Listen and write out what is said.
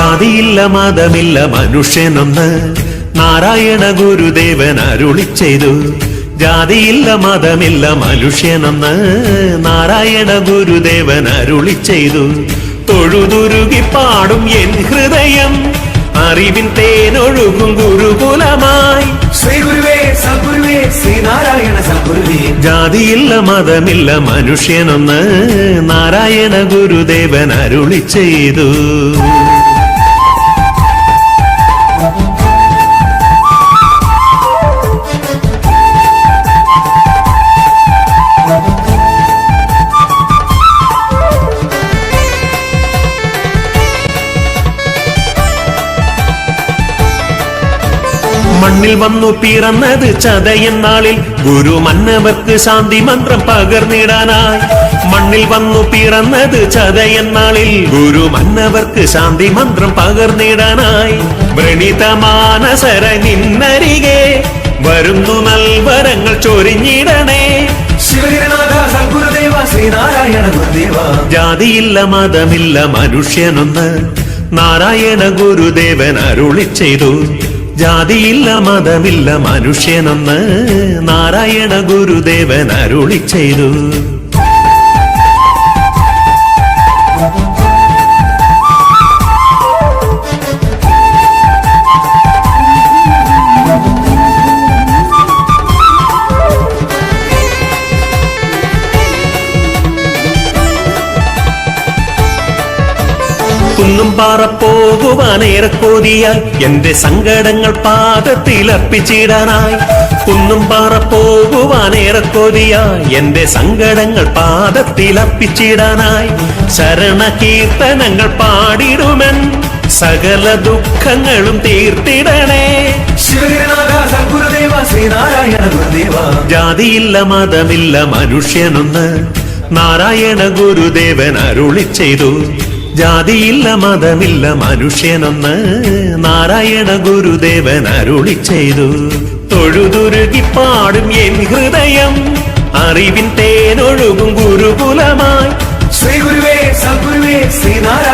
ജാതിയില്ല മതമില്ല മനുഷ്യനൊന്ന് നാരായണ ഗുരുദേവൻ അരുളി ചെയ്തു. ജാതിയില്ല മതമില്ല മനുഷ്യനൊന്ന് നാരായണ ഗുരുദേവൻ അരുളി ചെയ്തു. തൊഴുതുരുകി പാടും എൻ ഹൃദയം അറിവിൻ തേനൊഴുകും ഗുരുകുലമായി. ശ്രീ ഗുരുവേ സദ്ഗുരുവേ ശ്രീനാരായണ സദ്ഗുരുവേ. ജാതിയില്ല മതമില്ല മനുഷ്യനൊന്ന് നാരായണ ഗുരുദേവൻ അരുളി ചെയ്തു. മണ്ണിൽ വന്നു പിറന്നത് ചതയൻ നാളിൽ ഗുരു മന്നവർക്ക് ശാന്തി മന്ത്രം പകർന്നിടാനായി. മണ്ണിൽ വന്നു പിറന്നത് ചതയൻ നാളിൽ ഗുരു മന്നവർക്ക് ശാന്തി മന്ത്രം പകർന്നിടാനായി. വ്രണിതമാനസര നിന്നരികെ വരുന്നു നൽവരങ്ങൾ ചൊരിഞ്ഞിടണേ. ശിവഗിരിനാഥ സദ്ഗുരുദേവ ശ്രീനാരായണ ഗുരുദേവ. ജാതിയില്ല മതമില്ല മനുഷ്യനൊന്ന് നാരായണ ഗുരുദേവൻ അരുളി ചെയ്തു. ജാതിയില്ല മതമില്ല മനുഷ്യനൊന്ന് നാരായണ ഗുരുദേവൻ അരുളി ചെയ്തു. കുന്നും പാറ പോകുവാനേറെ കൊതിയാൽ എന്റെ സങ്കടങ്ങൾ പാദത്തിലർപ്പിച്ചിടാനായി. കുന്നും പാറ പോകുവാനേറെ കൊതിയാൽ എന്റെ സങ്കടങ്ങൾ പാദത്തിലർപ്പിച്ചിടാനായി. ശരണ കീർത്തനങ്ങൾ പാടിടുമൻ സകല ദുഃഖങ്ങളും തീർത്തിടണേ. ശിവഗിരിനാഥ സദ്ഗുരുദേവ ശ്രീനാരായണ ഗുരുദേവ. ജാതിയില്ല മതമില്ല മനുഷ്യനൊന്ന് നാരായണ ഗുരുദേവൻ അരുളി ചെയ്തു. ജാതിയില്ല മതമില്ല മനുഷ്യനൊന്ന് നാരായണ ഗുരുദേവൻ അരുളി ചെയ്തു. തൊഴുതുരുകി പാടും എൻ ഹൃദയം അറിവിൻ തേനൊഴുകും ഗുരുകുലമായി. ശ്രീ ഗുരുവേ സദ്ഗുരുവേ ശ്രീനാരായണ